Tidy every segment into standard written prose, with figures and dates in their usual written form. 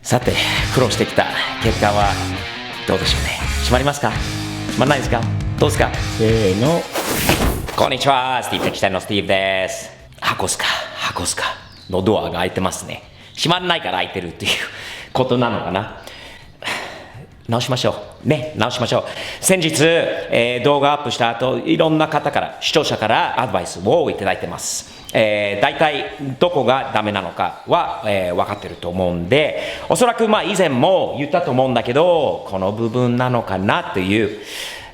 さて、苦労してきた結果はどうでしょうね。閉まりますか？閉まらないですか？どうですか？せーの。こんにちは、スティーブ・テキシャイのスティーブです。箱すかのドアが開いてますね。閉まらないから開いてるっていうことなのかな。直しましょう。直しましょう。先日、動画アップした後、いろんな方から、視聴者からアドバイスをいただいてます。大体どこがダメなのかは、分かってると思うんで、おそらく以前も言ったと思うんだけど、この部分なのかなという、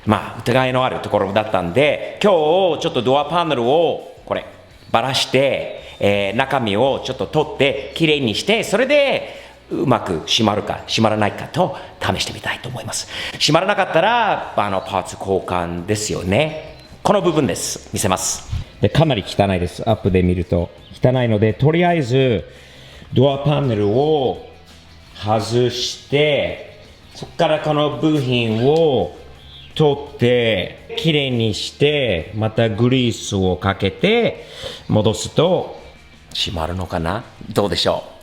疑いのあるところだったんで、今日ちょっとドアパネルをこればらして、中身をちょっと取ってきれいにして、それでうまく閉まるか閉まらないかと試してみたいと思います。閉まらなかったらパーツ交換ですよね。この部分です。見せます。で、かなり汚いです。アップで見ると汚いので、とりあえずドアパネルを外して、そこからこの部品を取ってきれいにして、またグリースをかけて戻すと閉まるのかな。どうでしょう。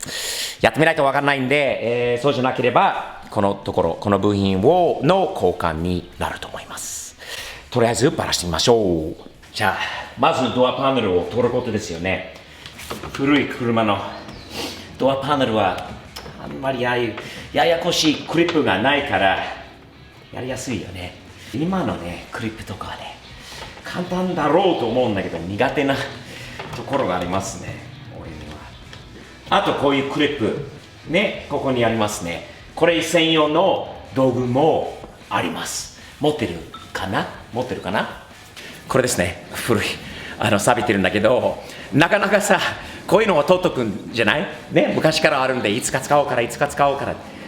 やってみないと分からないんで、そうじゃなければこのところ、この部品の交換になると思います。とりあえずバラしてみましょう。じゃあまずドアパネルを取ることですよね。古い車のドアパネルはあんまりややこしいクリップがないからやりやすいよね。今のねクリップとかはね簡単だろうと思うんだけど、苦手なところがありますね、俺には。あとこういうクリップね、ここにありますね。これ専用の道具もあります。持ってるかな。これですね。古い錆びてるんだけど、なかなかさこういうのを取っとくんじゃないね。昔からあるんで、いつか使おうから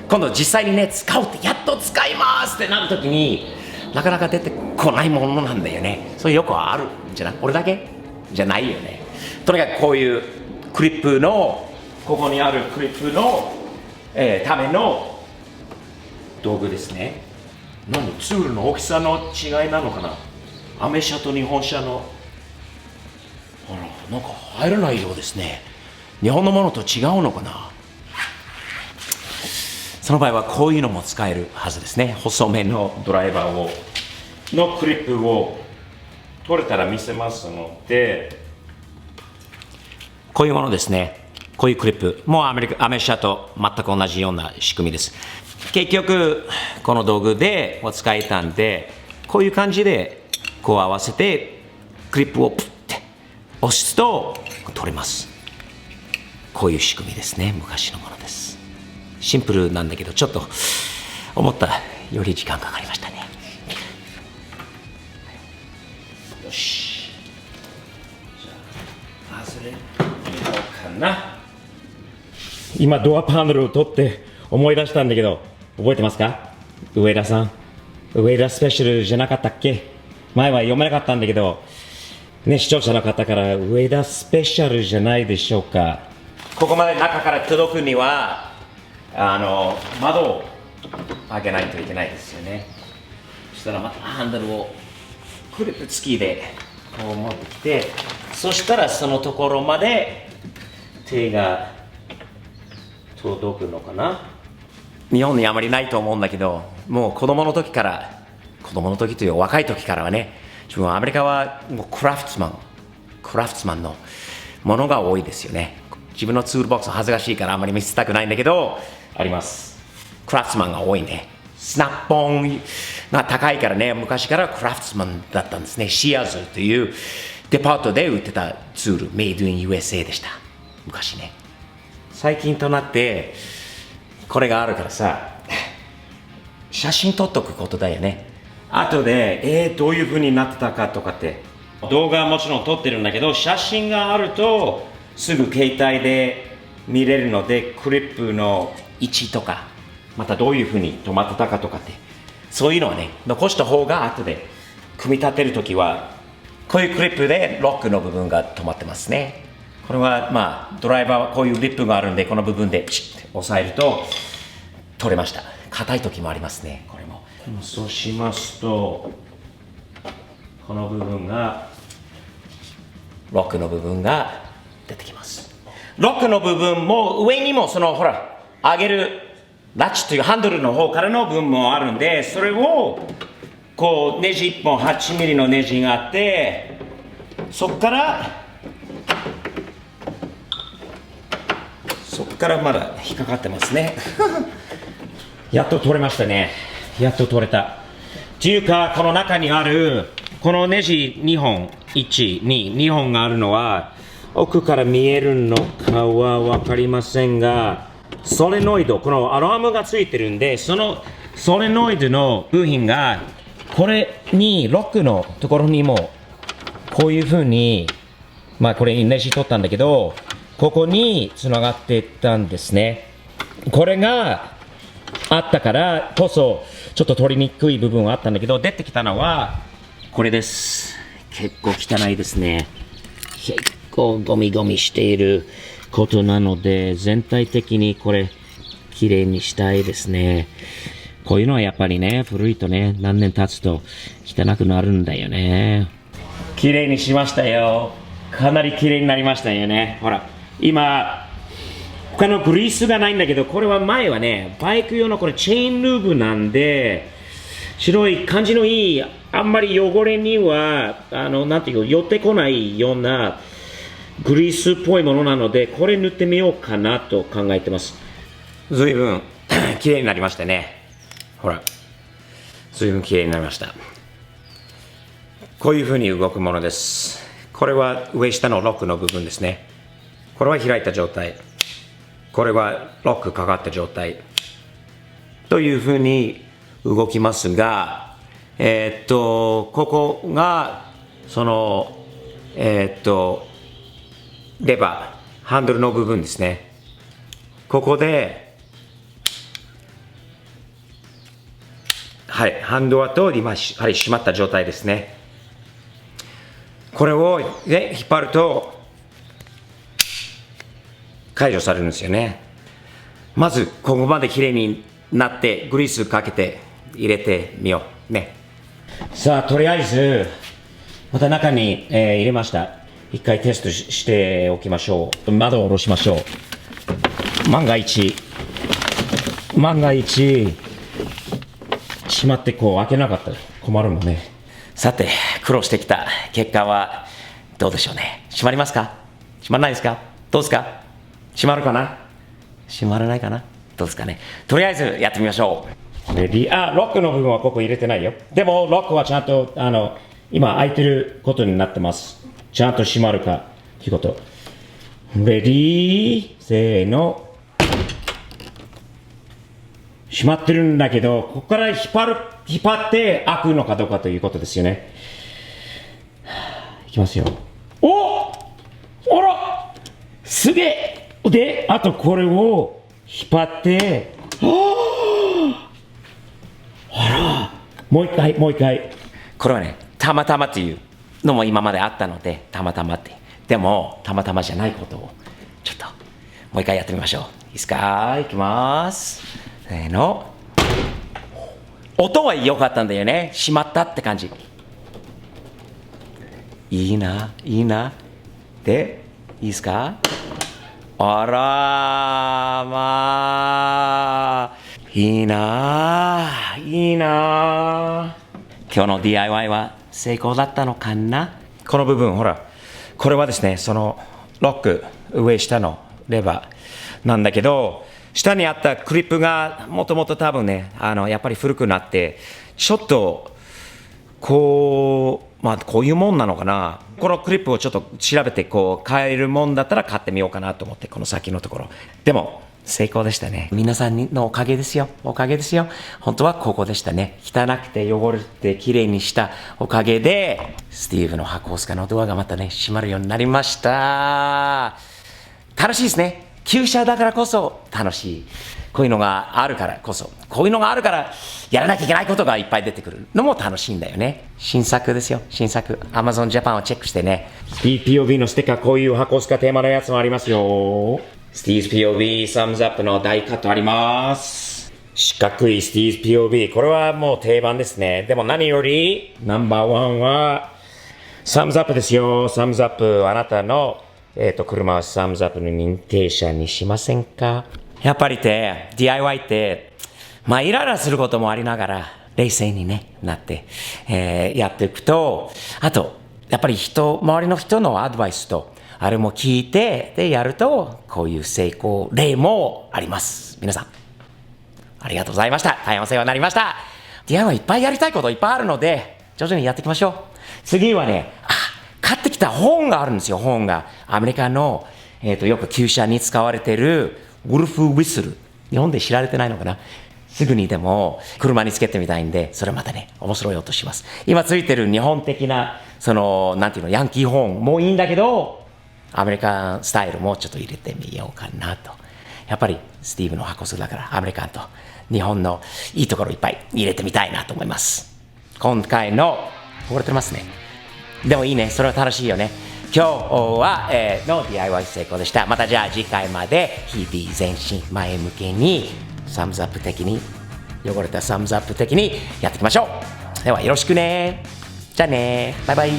今度実際にね使うって、やっと使いますってなるときになかなか出てこないものなんだよね。それよくあるんじゃない？俺だけじゃないよね。とにかくこういうクリップの、ここにあるクリップの、ための道具ですね。ツールの大きさの違いなのかな。アメ車と日本車の、なんか入らないようですね。日本のものと違うのかな。その場合はこういうのも使えるはずですね。細めのドライバーのクリップを取れたら見せますので、こういうものですね。こういうクリップもうアメ車と全く同じような仕組みです。結局この道具で使えたんで、こういう感じでこう合わせてクリップをプッて押すと取れます。こういう仕組みですね。昔のものです。シンプルなんだけど、ちょっと思ったより時間かかりましたね。よし、じゃあ外れようかな。今ドアパネルを取って思い出したんだけど、覚えてますか？上田さん、上田スペシャルじゃなかったっけ？前は読めなかったんだけどね、視聴者の方から上田スペシャルじゃないでしょうか。ここまで中から届くには窓を開けないといけないですよね。そしたらまたハンドルをクリップ付きでこう持ってきて、そしたらそのところまで手が届くのかな。日本にあまりないと思うんだけど、もう子供の時という若い時からはね、自分はアメリカはもうクラフトマンのものが多いですよね。自分のツールボックス恥ずかしいからあまり見せたくないんだけど、あります。クラフトマンが多いね。スナップオンが高いからね、昔からクラフトマンだったんですね。シアーズというデパートで売ってたツール、メイドイン USA でした、昔ね。最近となってこれがあるからさ、写真撮っとくことだよね。後でどういう風になってたかとかって、動画はもちろん撮ってるんだけど、写真があるとすぐ携帯で見れるので、クリップの位置とか、またどういう風に止まってたかとかって、そういうのはね残した方が後で組み立てるときは、こういうクリップでロックの部分が止まってますね。これはドライバーはこういうリップがあるんで、この部分でチッて押さえると取れました。硬い時もありますね。これもそうしますと、この部分がロックの部分が出てきます。ロックの部分も上にもほら上げるラチというハンドルの方からの分もあるんで、それをこうネジ1本8ミリのネジがあって、そっからまだ引っかかってますね。やっと取れましたね。やっと取れた。っていうか、この中にあるこのネジ2本、1、2、2本があるのは、奥から見えるのかはわかりませんが、ソレノイド、このアラームがついてるんで、そのソレノイドの部品が、これに、ロックのところにも、こういう風に、まあこれにネジ取ったんだけど、ここに繋がっていったんですね。これがあったからこそ、ちょっと取りにくい部分はあったんだけど、出てきたのは、これです。結構汚いですね。結構ゴミゴミしていることなので、全体的にこれ、綺麗にしたいですね。こういうのはやっぱりね、古いとね、何年経つと汚くなるんだよね。綺麗にしましたよ。かなり綺麗になりましたよね。ほら、今、他のグリースがないんだけど、これは前はね、バイク用のこれチェーンルーブなんで、白い感じのいい、あんまり汚れには、なんていうか、寄ってこないようなグリースっぽいものなので、これ塗ってみようかなと考えてます。ずいぶん綺麗になりましたね。ほら、ずいぶん綺麗になりました。こういう風に動くものです。これは上下のロックの部分ですね。これは開いた状態。これはロックかかった状態。という風に動きますが、ここが、その、レバー、ハンドルの部分ですね。ここで、はい、ハンドルと今、閉まった状態ですね。これを、ね、引っ張ると、解除されるんですよね。まず、ここまで綺麗になって、グリースかけて入れてみよう。ね。さあ、とりあえず、また中に、入れました。一回テストしておきましょう。窓を下ろしましょう。万が一、閉まってこう開けなかったら困るもんね。さて、苦労してきた結果はどうでしょうね。閉まりますか？閉まらないですか？どうですか？閉まるかな？閉まらないかな？どうですかね。とりあえずやってみましょう。レディー、ロックの部分はここ入れてないよ。でも、ロックはちゃんと、今開いてることになってます。ちゃんと閉まるか、ということ。レディー、せーの。閉まってるんだけど、ここから引っ張って開くのかどうかということですよね。いきますよ。お！あら！すげえ！で、あとこれを引っ張って、あら！もう一回。これはね、たまたまっていうのも今まであったので、たまたまって。でも、たまたまじゃないことを、ちょっと、もう一回やってみましょう。いいですか？いきます。せーの。音は良かったんだよね。閉まったって感じ。いいな。で、いいですか？あらまあ、いいな。今日の DIY は成功だったのかな？この部分、ほら、これはですね、そのロック、上下のレバーなんだけど、下にあったクリップがもともと多分ね、やっぱり古くなって、ちょっと、こういうもんなのかな。このクリップをちょっと調べて、変えるもんだったら買ってみようかなと思って、この先のところ。でも、成功でしたね。皆さんのおかげですよ。本当はここでしたね。汚くて汚れて綺麗にしたおかげで、スティーブの箱スカのドアがまたね、閉まるようになりました。楽しいですね。旧車だからこそ楽しい。こういうのがあるからこそ、やらなきゃいけないことがいっぱい出てくるのも楽しいんだよね。新作ですよ、Amazon Japan をチェックしてね。POV のステッカー、こういう箱スカテーマのやつもありますよ。スティーズ POV、サムズアップの大カットあります。四角いスティーズ POV、これはもう定番ですね。でも何より、ナンバーワンは、サムズアップですよ。サムズアップ、あなたの、車はサムズアップの認定者にしませんか？やっぱりDIY ってイライラすることもありながら冷静になって、やっていくと、あとやっぱり周りの人のアドバイスとあれも聞いてでやると、こういう成功例もあります。皆さんありがとうございました。大変お世話になりました。 DIY いっぱいやりたいこといっぱいあるので、徐々にやっていきましょう。次は買ってきた本があるんですよ。本がアメリカの、よく旧車に使われているウルフウィスル、日本で知られてないのかな。すぐにでも車につけてみたいんで、それまた面白い音します。今ついてる日本的ななんていうの、ヤンキーホーンもいいんだけど、アメリカンスタイルもちょっと入れてみようかなと。やっぱりスティーブの箱数だからアメリカンと日本のいいところいっぱい入れてみたいなと思います。今回の汚れてますね。でもいいね、それは楽しいよね。今日は、の DIY 成功でした。またじゃあ次回まで日々前進、前向きにサムズアップ的に、汚れたサムズアップ的にやっていきましょう。ではよろしくね。じゃあね、バイバイ。